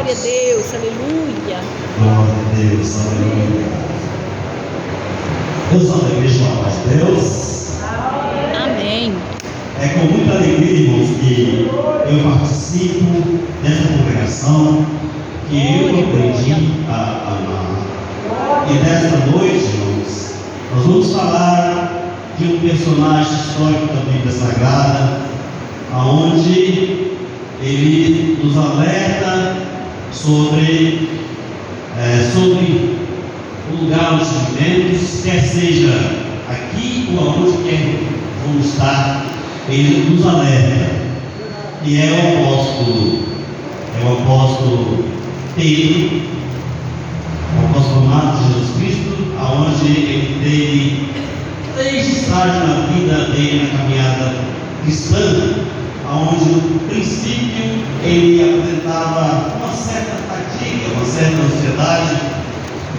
Glória a Deus, aleluia. Glória a Deus, aleluia. Eu sou da Igreja da Paz de Deus. Amém. É com muita alegria, irmãos, que eu participo dessa congregação, que eu aprendi a amar. E nesta noite, irmãos, nós vamos falar de um personagem histórico da Bíblia Sagrada, onde ele nos alerta sobre o lugar onde vivemos, quer seja aqui ou aonde quer que vamos estar. Ele nos alerta, e é o apóstolo Pedro, o apóstolo amado de Jesus Cristo, aonde ele teve 3 estágios na vida dele, na caminhada cristã, aonde no princípio ele apresentava uma certa fadiga, uma certa ansiedade,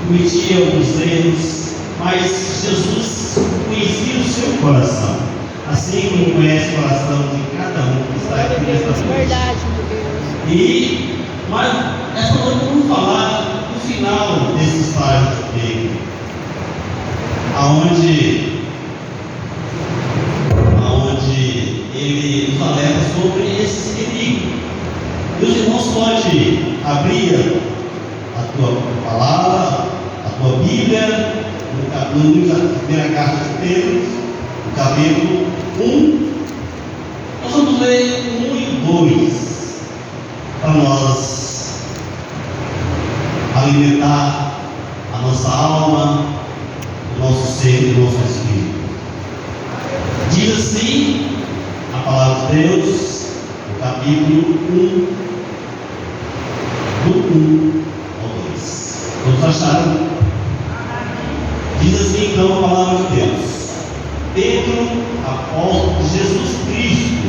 cometia alguns erros, mas Jesus conhecia o seu coração, assim como conhece o coração de cada um que está aqui nesta noite. Verdade, meu Deus. Mas essa noite vamos falar do final desse estágio dele, aonde ele nos alerta sobre esses perigos. E os irmãos podem abrir a tua palavra, a tua Bíblia, na primeira carta de Pedro, no capítulo 1. Nós vamos ler 1 e 2 para nós alimentar a nossa alma, o nosso ser e o nosso espírito. Diz assim a palavra de Deus, no capítulo 1, do 1 ao 2. Todos acharam? Diz assim então a palavra de Deus: Pedro, apóstolo de Jesus Cristo,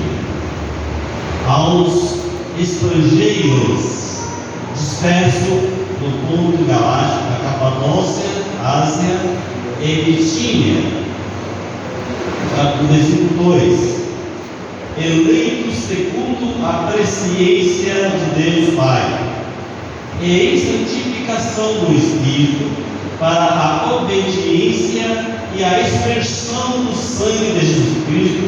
aos estrangeiros dispersos no ponto galáctico, da Capadócia, Ásia e Bitínia. No versículo 2: eleitos segundo a presciência de Deus Pai, e em santificação do Espírito, para a obediência e a expressão do sangue de Jesus Cristo,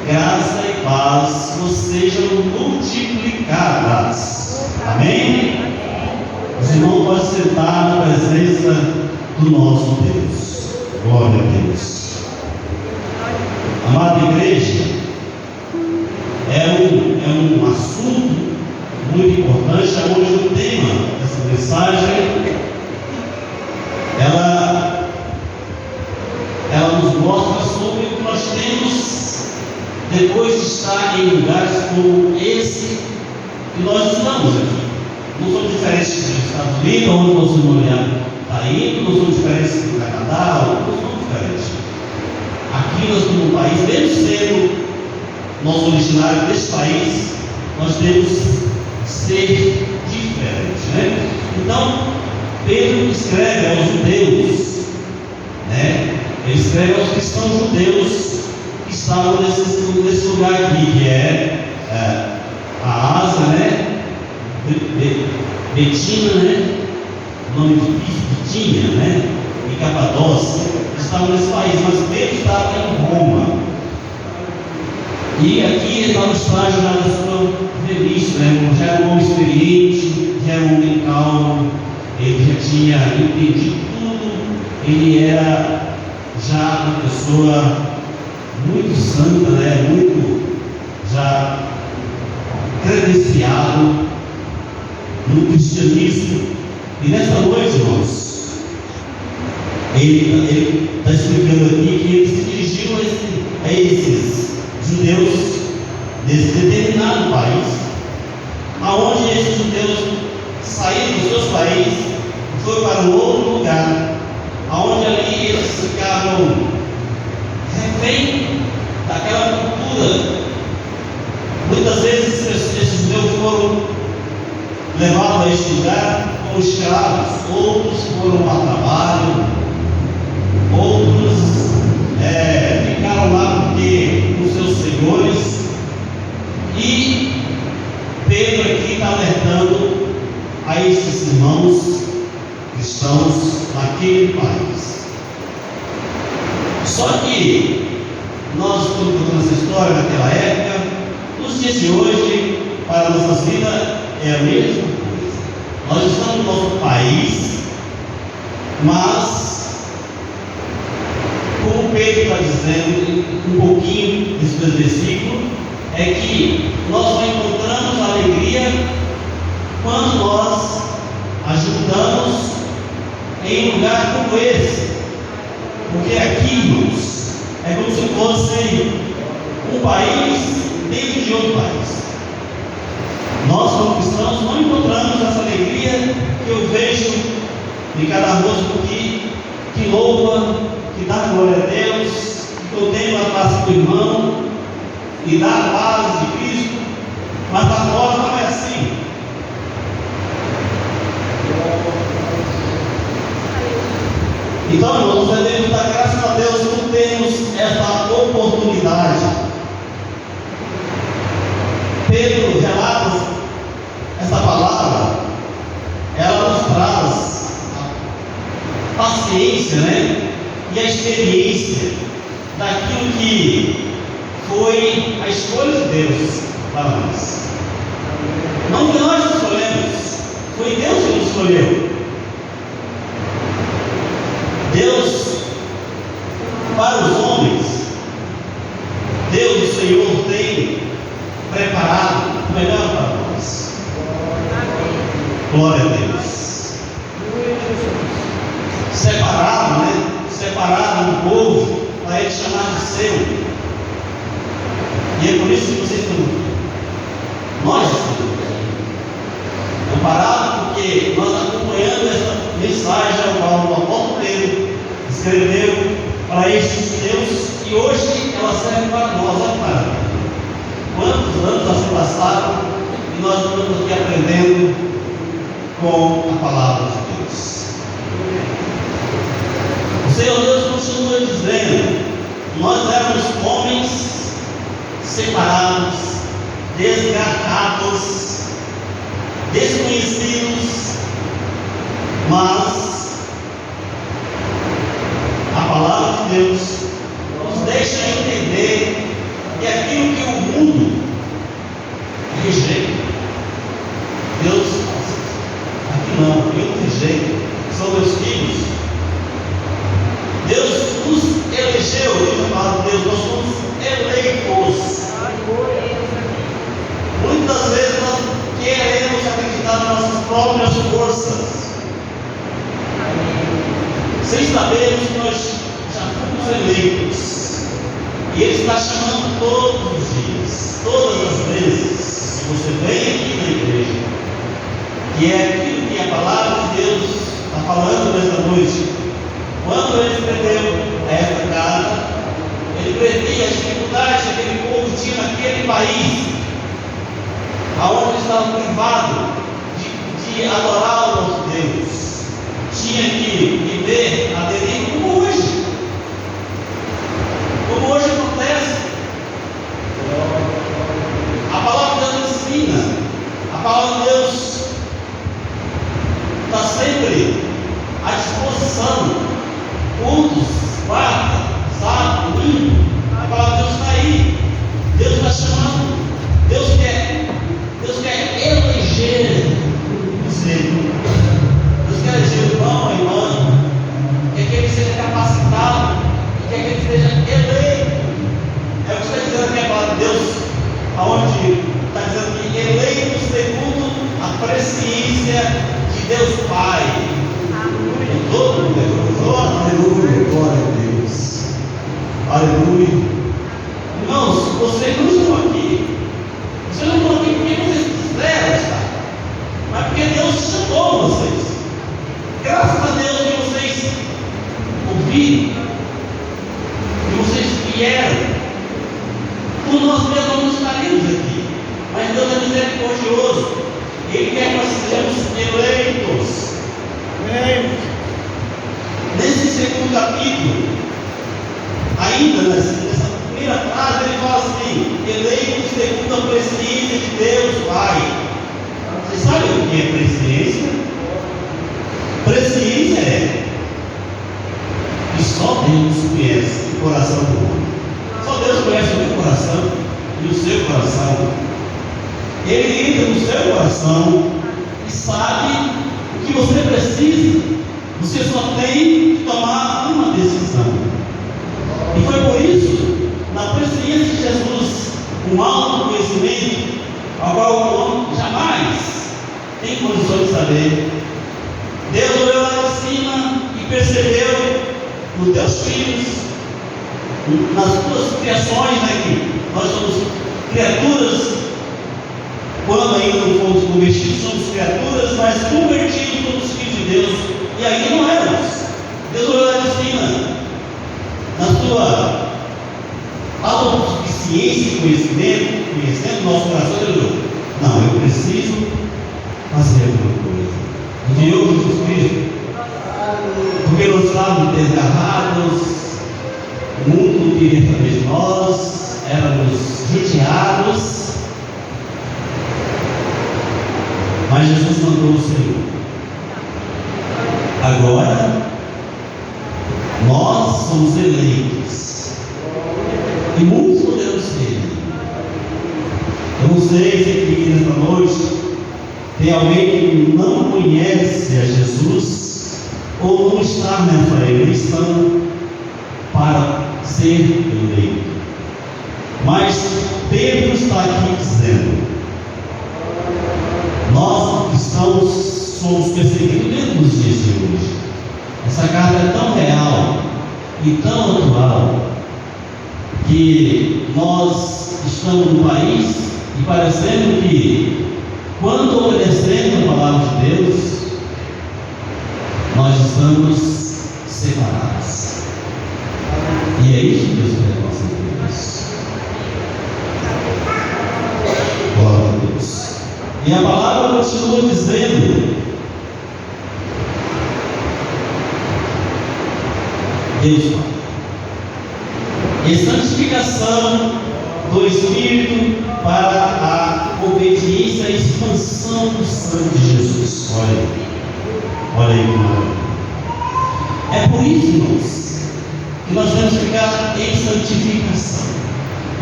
graça e paz vos sejam multiplicadas. Amém? Os irmãos podem sentar na presença do nosso Deus. Glória a Deus. Amada igreja, é um assunto muito importante, onde o tema dessa mensagem ela nos mostra sobre o que nós temos depois de estar em lugares como esse que nós estamos aqui. Não somos diferentes dos Estados Unidos, onde o nosso irmão está indo, não somos diferentes do Canadá, não somos diferentes. Aqui nós somos um país, mesmo sendo nosso originário deste país, nós temos que ser diferentes, né? Então, Pedro escreve aos judeus, né? Ele escreve aos cristãos judeus que estavam nesse lugar aqui, que é a Ásia, né? Betina, né? O nome difícil, Bitínia, né? E Capadócia. Eles estavam nesse país, mas Pedro estava em Roma. E aqui ele estava no estágio da sua velhice, né? Já era um homem experiente, já era um homem calmo, ele já tinha entendido tudo, ele era já uma pessoa muito santa, né? Muito já credenciado no cristianismo. E nesta noite, irmãos, ele está explicando aqui que ele se dirigiu a esses judeus desse determinado país, aonde esses judeus saíram dos seus países e foram para um outro lugar, aonde ali eles ficaram refém daquela cultura. Muitas vezes esses judeus foram levados a este lugar como escravos, outros foram a trabalho, outros ficaram lá porque com seus senhores. E Pedro aqui está alertando a esses irmãos cristãos naquele país. Só que nós estamos contando essa história naquela época, nos dias de hoje, para a nossa vida é a mesma coisa. Nós estamos no nosso país, mas, como Pedro está dizendo um pouquinho nesse versículo, é que nós só encontramos alegria quando nós ajudamos em um lugar como esse. Porque aqui, irmãos, é como se fosse um país dentro de outro país. Nós, como cristãos, não encontramos essa alegria que eu vejo em cada rosto que louva, que dá glória a Deus, que contempla a face do irmão e dá a paz de Cristo, mas lá fora não é assim. Então, irmãos, nós devemos dar graças a Deus por termos essa oportunidade. Pedro relata essa palavra, ela nos traz a paciência, né? E a experiência daquilo que foi a escolha de Deus para nós. Não que nós escolhemos, foi Deus que nos escolheu. Deus, para os homens, Deus, o Senhor, tem preparado o melhor para nós. Glória a Deus. Separado, né? Separado do povo para Ele chamar de seu. E é por isso que vocês estão aqui. Nós estamos aqui. Comparado porque nós acompanhando essa mensagem ao qual o apóstolo Pedro escreveu para estes judeus, e hoje ela serve para nós. Olha para quantos anos já se passaram e nós estamos aqui aprendendo com a palavra de Deus. O Senhor Deus continua dizendo: nós éramos homens separados, desgarrados, desconhecidos, mas a palavra de Deus nos deixa entender que aquilo que o mundo rejeita, Deus, aqui não, eu não rejeito, são meus filhos. Deus nos elegeu, diz a palavra de Deus, nós somos eleitos. Muitas vezes nós queremos acreditar nas nossas próprias forças, sem sabermos que nós já fomos eleitos. E Ele está chamando todos os dias, todas as vezes que você vem aqui na igreja, que é aquilo que a palavra de Deus está falando nesta noite. Quando Ele escreveu esta carta, Ele previa as dificuldades que aquele povo tinha naquele país, aonde estava privado de adorar o nosso Deus. Tinha que viver a deriva como hoje. Como hoje acontece. A palavra de Deus ensina. A palavra de Deus está sempre à disposição. Cultos, quarta, sábado, domingo. A palavra de Deus está aí. Deus está chamando. Deus quer eleger você. Deus quer eleger o irmão, a irmã. Quer que ele seja capacitado. Quer que ele seja eleito. É o que está dizendo aqui a palavra de Deus, aonde está dizendo que eleito segundo a presciência de Deus Pai. Todo mundo, aleluia, glória a Deus. Aleluia. Irmãos, vocês não estão aqui. Vocês não estão aqui porque vocês quiseram estar, mas porque Deus chamou vocês. Graças a Deus que vocês ouviram, que vocês vieram. Por nós mesmos não estaríamos aqui, mas Deus é misericordioso. Ele quer que nós sejamos eleitos. Nesse segundo capítulo, ainda nessa primeira frase, ele fala assim: eleito segundo a presciência de Deus Pai. Vocês sabem o que é presciência? dentro do seu coração e sabe o que você precisa. Você só tem que tomar uma decisão. E foi por isso, na presciência de Jesus, um alto conhecimento, ao qual o homem jamais tem condições de saber. Deus olhou lá de cima e percebeu nos teus filhos, nas tuas criações, né, que nós somos criaturas, quando ainda não fomos convertidos, somos criaturas, mas convertidos somos filhos de Deus, e aí não éramos. Deus olhou lá de cima, na tua autossuficiência e conhecimento, conhecendo o nosso coração, Ele olhou: não, eu preciso fazer alguma coisa. Enviou Jesus Cristo, porque nós estávamos desgarrados, o mundo queria através de nós, éramos judiados, mas Jesus mandou o Senhor. Agora, nós somos eleitos, e muitos poderão ser. Eu não sei se aqui nesta noite tem alguém que não conhece a Jesus, ou não está nessa eleição para ser eleito. Mas Pedro está aqui dizendo: nós cristãos somos perseguidos mesmo nos dias de hoje. Essa carta é tão real e tão atual que nós estamos no país e parecendo que, quando obedecemos a palavra de Deus, nós estamos separados. E é isso que Deus quer que nós entendamos. Glória a Deus. E a palavra continua dizendo: Deus fala. E santificação do Espírito para a obediência e expansão do sangue de Jesus. Olha aí que maravilha. É por isso, irmãos, que nós temos que ficar em santificação.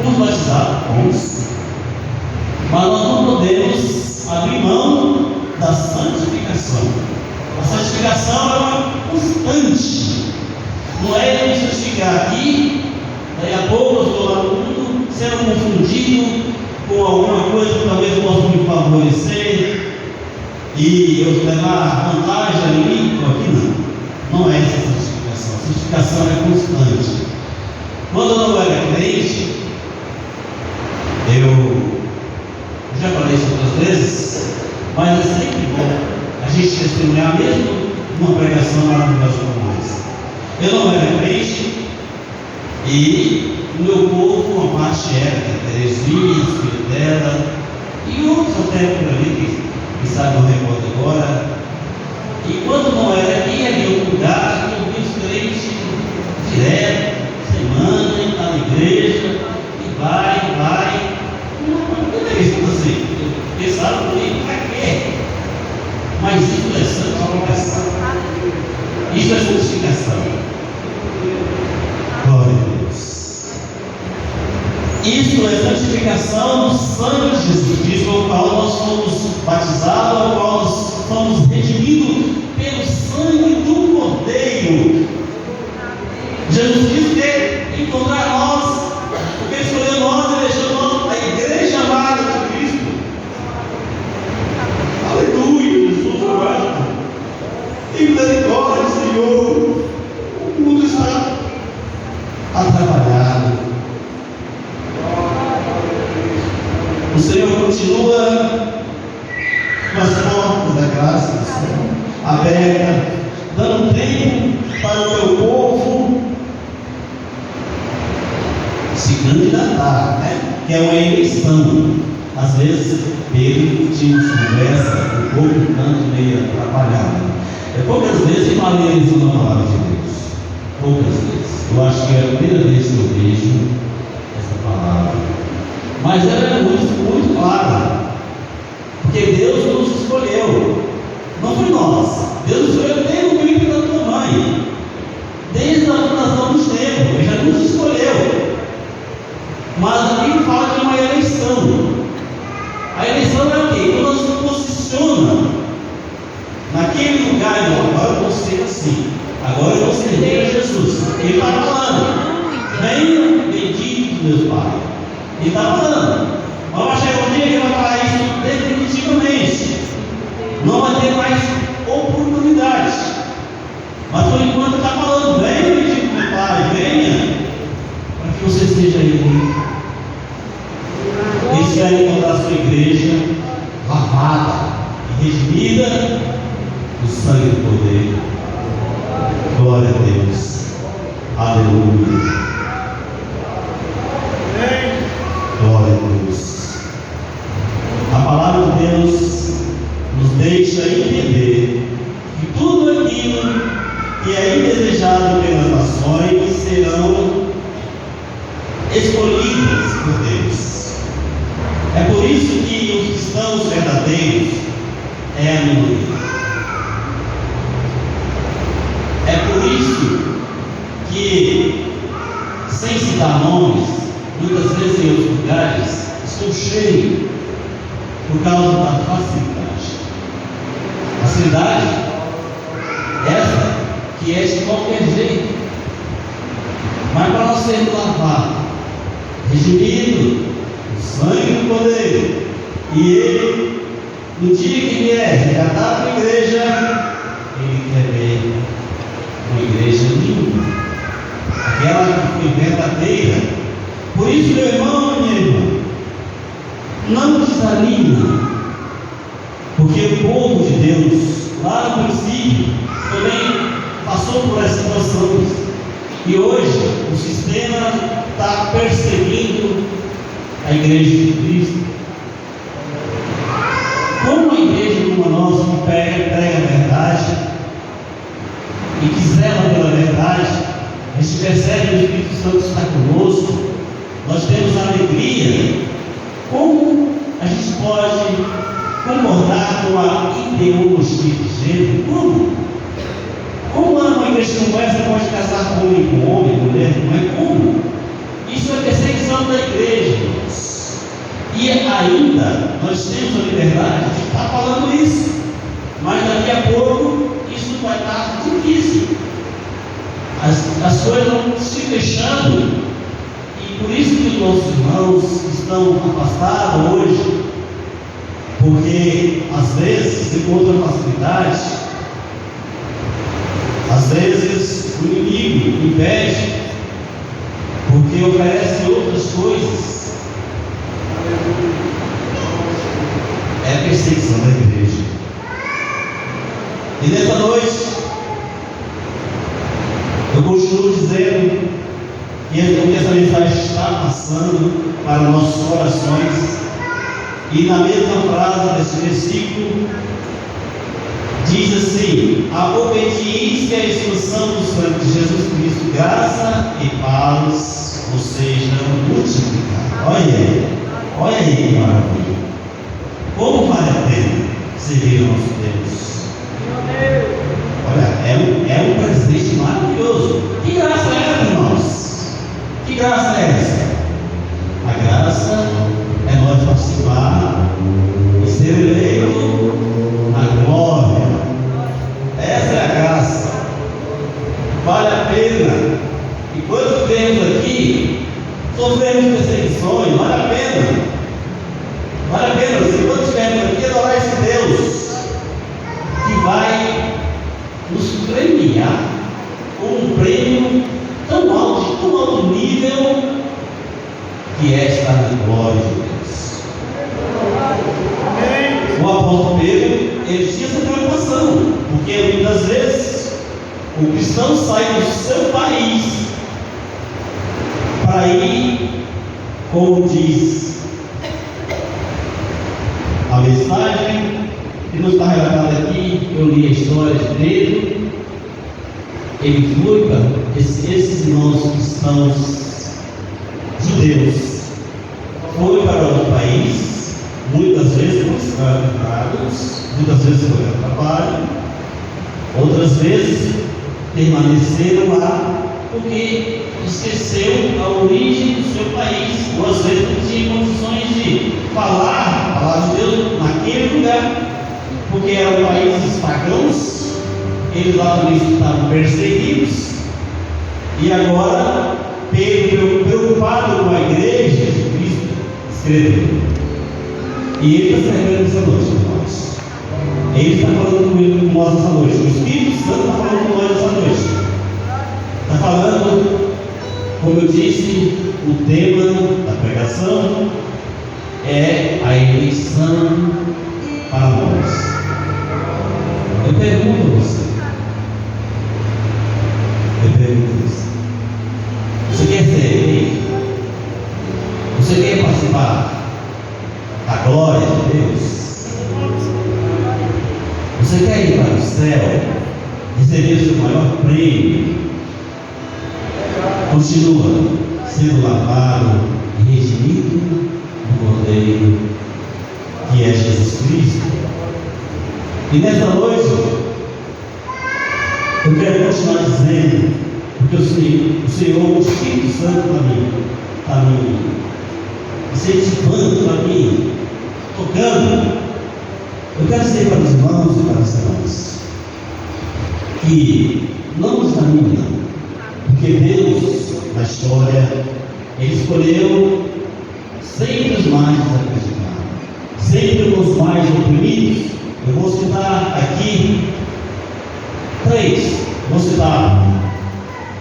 Fomos batizados, mas nós não podemos abrir mão da santificação. A santificação é uma constante. Não é eu santificar aqui, daí a pouco eu estou lá no mundo, sendo confundido com alguma coisa que talvez possa me favorecer e eu levar vantagem ali, ou aqui não. Não é essa santificação. A santificação é constante. Quando eu não era crente, eu já falei isso outras vezes, mas é sempre bom a gente testemunhar mesmo numa pregação maravilhosa como essa. Eu não era crente e o meu povo, uma parte era Terezinha, filho dela, e outros até por ali que sabe, não recordo agora. E quando não era aqui, havia um lugar que eu vi os crentes direto, semana, está na igreja, e vai. Não é isso assim. Pensaram comigo, para quê? Mas isso é santificação. Isso é santificação. Glória a Deus. Isso é santificação do sangue de Jesus Cristo, ao qual nós fomos batizados, ao qual nós fomos redimidos pelo sangue do Cordeiro. Jesus Cristo quer encontrar nós, porque Ele escolheu nós e deixou nós a igreja amada de Cristo. Aleluia, Jesus amado. Tem misericórdia, Senhor. O mundo está atrapalhado. O Senhor continua com as portas da graça do Senhor abertas, dando tempo para o teu povo se candidatar, que é uma eleição. Às vezes Pedro tinha uma conversa um pouco tanto meio atrapalhada. Poucas vezes eu falei a eleição da palavra de Deus. Poucas vezes. Eu acho que é a primeira vez que eu vejo essa palavra. Mas ela é muito clara. Porque Deus nos escolheu. Não foi nós. Deus escolheu desde o ventre da tua mãe. Desde a fundação dos tempos. Ele já nos escolheu. Mas aqui fala de uma eleição. A eleição é o quê? não, agora eu vou ser assim, agora eu vou servir a Jesus. Ele está falando, venha bendito meu Pai. Ele está falando, mas vai chegar um dia que ele vai falar isso definitivamente, não vai ter mais oportunidade. Mas por enquanto está falando, venha bendito meu Pai, venha, para que você seja ele. Eles querem encontrar a sua igreja lavada e redimida no sangue do poder. Glória a Deus. Aleluia. Glória a Deus. A palavra de Deus nos deixa entender que tudo aquilo que é indesejado pelas nações serão escolhidas por Deus. É por isso que os cristãos verdadeiros é a minoria. É por isso que, sem citar nomes, muitas vezes em outros lugares, estou cheio por causa da facilidade. Facilidade essa que é de qualquer jeito, mas para nós sermos lavados, redimidos, sangue do poder, e ele, no dia que vier resgatar a igreja, ele quer ver uma igreja limpa, aquela que foi verdadeira. Por isso, meu irmão e minha irmã, não desanima, porque o povo de Deus, lá no princípio, também passou por essas situações, e hoje o sistema está perseguindo a igreja de Cristo. Como uma igreja como a nossa que prega a verdade e que zela pela verdade, a gente percebe que o Espírito Santo está conosco, nós temos alegria. Como a gente pode concordar com a ideologia de gênero? Como uma igreja como essa pode casar homem com homem, mulher? Não é como? Isso é perseguição da igreja. E ainda nós temos a liberdade de estar falando isso, mas daqui a pouco isso vai estar difícil. As coisas vão se fechando, e por isso que os nossos irmãos estão afastados hoje, porque às vezes encontram facilidade, às vezes o inimigo impede, porque oferece outras coisas. É a perseguição da igreja. E nessa noite eu continuo dizendo que essa mensagem está passando para nossos corações, e na mesma frase desse versículo diz assim: a obediência e a expansão do sangue de Jesus Cristo, graça e paz ou seja multiplicadas. Olha aí que maravilha. Como vale a pena servir o nosso Deus? Olha, é um presente maravilhoso. Que graça é essa, irmãos? Que graça é essa? A graça é nós participar e ser eleito na glória. Essa é a graça. Vale a pena. E quando vemos aqui, sofremos perseguições, vale a pena. Vale a pena, se quando estivermos aqui, adorar esse Deus que vai nos premiar com um prêmio tão alto nível, que é estar na glória de Deus. O apóstolo Pedro, ele tinha essa preocupação, porque muitas vezes o cristão sai do seu país para ir, como diz a mensagem que nos está relatada aqui. Eu li a história de Pedro. Ele foi para esses irmãos cristãos judeus, foi para outro país, muitas vezes foram escravizados, muitas vezes foi para trabalho, outras vezes permaneceram lá porque esqueceu a origem do seu país, ou às vezes não tinha condições de falar a palavra de Deus naquele lugar, porque eram países pagãos, eles lá também estavam perseguidos, e agora Pedro, preocupado com a igreja de Cristo, escreveu. E ele está escrevendo essa noite, irmãos. Ele está falando com nós essa noite. O Espírito Santo está falando com nós essa noite. Está falando, como eu disse, o tema da pregação é a eleição para nós. Eu pergunto a você. Você quer ser eleito? Você quer participar da glória de Deus? Você quer ir para o céu? Receber o seu maior prêmio? Continua sendo lavado e redimido no Cordeiro, que é Jesus Cristo. E nesta noite, eu quero continuar dizendo, porque o Senhor, o Espírito Santo está me incentivando, para mim, tocando. Eu quero dizer para os irmãos e para as irmãs que não nos desanime, porque Deus, na história, Ele escolheu sempre os mais desacreditados, sempre os mais oprimidos. Eu vou citar aqui 3. Vou citar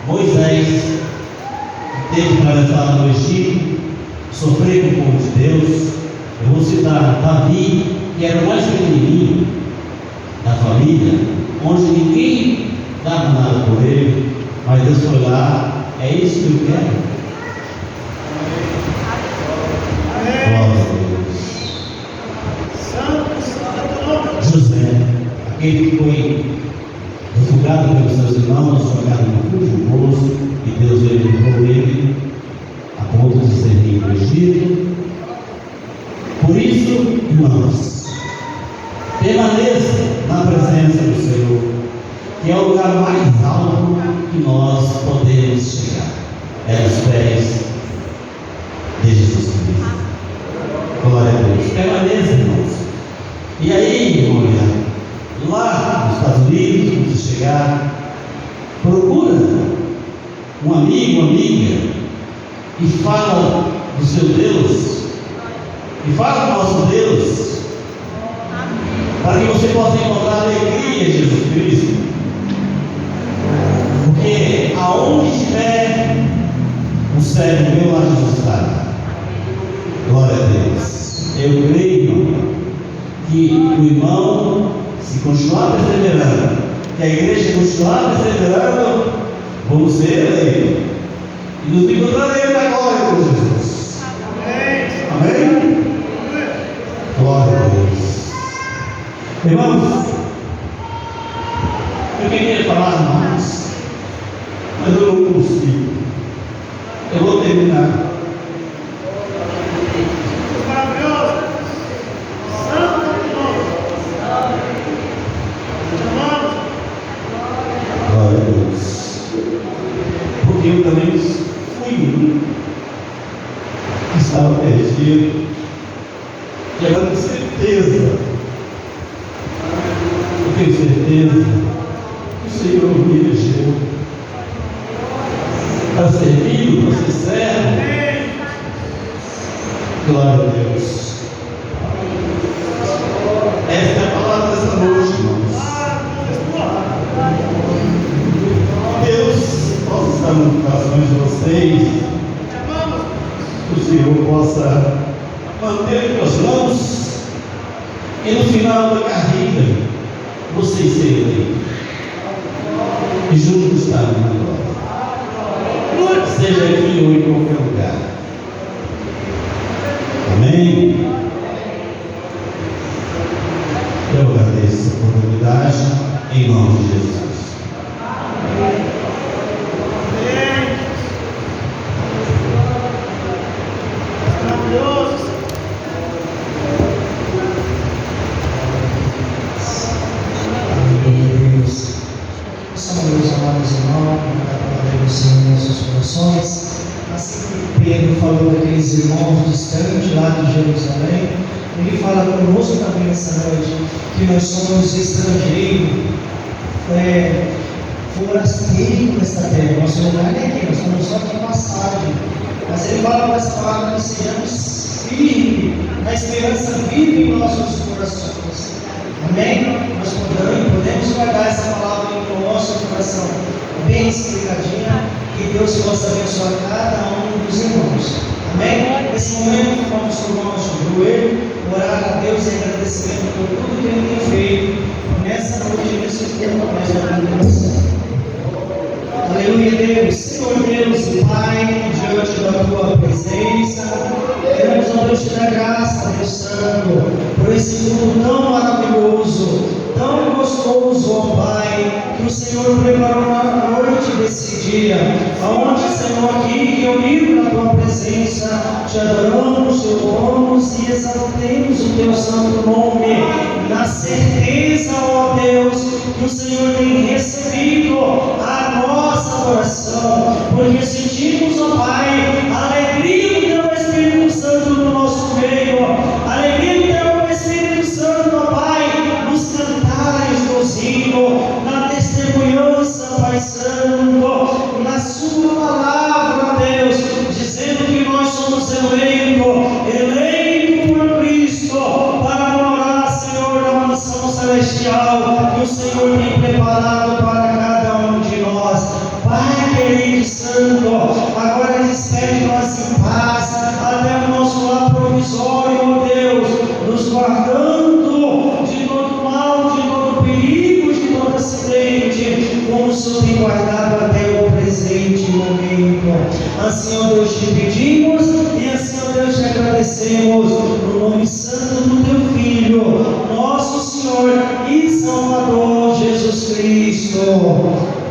Moisés, que teve que atravessar no Egito, sofrer com o povo de Deus. Eu vou citar Davi, que era o mais pequenininho da família, onde ninguém dava nada por ele, mas Deus foi lá. É isso que eu quero. Glória a Deus. José, aquele que foi refugado pelos seus irmãos, jogado no fundo do poço, e Deus livrou ele a ponto de ser reconhecido. Por isso, irmãos, permaneça na presença do Senhor, que é o lugar mais alto que nós podemos chegar. É nos pés de Jesus Cristo. Glória a Deus. Permaneça, irmãos. E aí, olha, lá nos Estados Unidos, quando você chegar, procura um amigo, uma amiga, e fala do seu Deus, e fala do nosso Deus, para que você possa encontrar alegria em Jesus Cristo. Porque aonde estiver o servo meu, lá Jesus está. Glória a Deus. Eu creio que o irmão, se continuar perseverando, que a igreja continuar perseverando, vamos ser eleitos e nos encontraremos na glória com Jesus. Amém? Glória a Deus. Irmãos, eu queria falar mais, mas eu não consigo. Eu vou terminar. Glória a Deus. Porque eu também fui um que estava perdido. E agora tenho certeza, que o Senhor me elegeu para servir, para ser servo. Glória a Deus. Esta é a palavra dessa noite, irmãos. Deus possa estar no coração de vocês, que o Senhor possa manter as mãos e no final da carreira vocês serem eleitos e juntos estarem na glória, seja aqui ou em qualquer lugar. Amém? Eu agradeço a oportunidade em nome de Jesus. Meus amados irmãos, a palavra do Senhor em nossos corações. Assim que Pedro falou daqueles irmãos distantes lá de Jerusalém, ele fala conosco também essa noite que nós somos estrangeiros forasteiro nesta terra. Nosso lugar é aqui, nós estamos só de passagem. Mas ele fala para essa palavra que sejamos firmes, na esperança viva em nossos corações. Amém? Nós podemos guardar essa palavra no nosso coração, bem explicadinha, que Deus possa abençoar cada um dos irmãos. Amém? Nesse momento, vamos tomar nosso joelho, orar a Deus em agradecimento por tudo que Ele tem feito nessa noite, nesse tempo, nessa vida. Aleluia, Deus. Senhor Deus e Pai, diante da Tua presença, queremos, ó Deus, te dar graça, Deus Santo, por esse mundo tão maravilhoso, tão gostoso, ó Pai, que o Senhor preparou na noite desse dia, aonde, Senhor, aqui reunido na Tua presença, te adoramos, te louvamos e exaltemos o Teu santo nome, na certeza, ó Deus, que o Senhor tem recebido a nossa oração, porque sentimos, ó Pai, a alegria do Teu Espírito Santo no nosso meio, a alegria do Teu Espírito Santo, ó Pai, nos cantares dos hinos, na testemunhança, Pai Santo, na Sua palavra, Deus, dizendo que nós somos eleito por Cristo, para morar, Senhor, na mansão celestial, que o Senhor tem preparado para cada um de nós. Pai querido e santo, agora despede-nos em paz, até o nosso lar provisório, ó Deus, nos guardando de todo mal, de todo perigo, de todo acidente, como o Senhor tem guardado até o presente momento. Assim, ó Deus, te pedimos e assim, ó Deus, te agradecemos, no nome santo do Teu Filho, nosso Senhor e Salvador Jesus Cristo.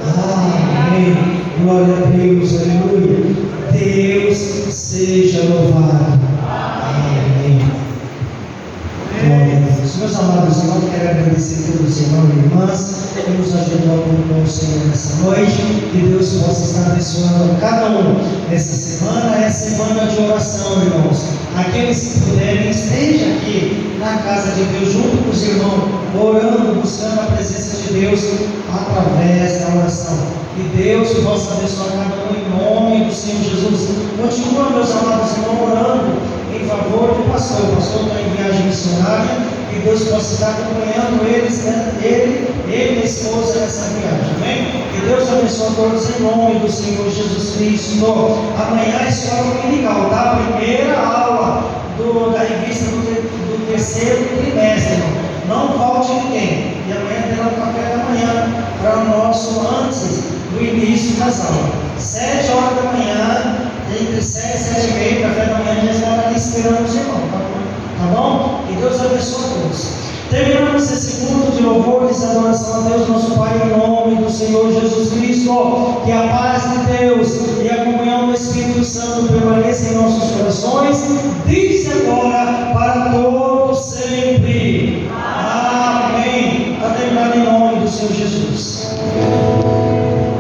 Amém. Glória a Deus, aleluia. Deus seja louvado. Amém. Glória a Deus. Meus amados irmãos, quero agradecer a todos os irmãos e irmãs que nos ajudou com o Senhor nessa noite. Que Deus possa estar abençoando cada um nessa semana. É semana de oração, irmãos. Aqueles que puderem, esteja aqui na casa de Deus, junto com os irmãos, orando, buscando a presença de Deus através da oração. Que Deus possa abençoar cada um em nome do Senhor Jesus. Continua, meus amados irmãos, orando em favor do pastor. O pastor está em viagem missionária. Que Deus possa estar acompanhando eles, né? ele e a esposa nessa viagem. Amém? Que Deus abençoe a todos em nome do Senhor Jesus Cristo. Amanhã a escola dominical, tá? A primeira aula da revista do terceiro trimestre. Não falte ninguém. E amanhã terá o café da manhã para o nosso antes do início das aulas. 7 horas da manhã, entre 7 e 7 e meia, café da manhã, já estará ali esperando os irmãos. Tá bom? Que Deus abençoe a todos. Terminamos esse culto de louvores e adoração a Deus, nosso Pai, em nome do Senhor Jesus Cristo. Que a paz de Deus e a comunhão do Espírito Santo permaneçam em nossos corações.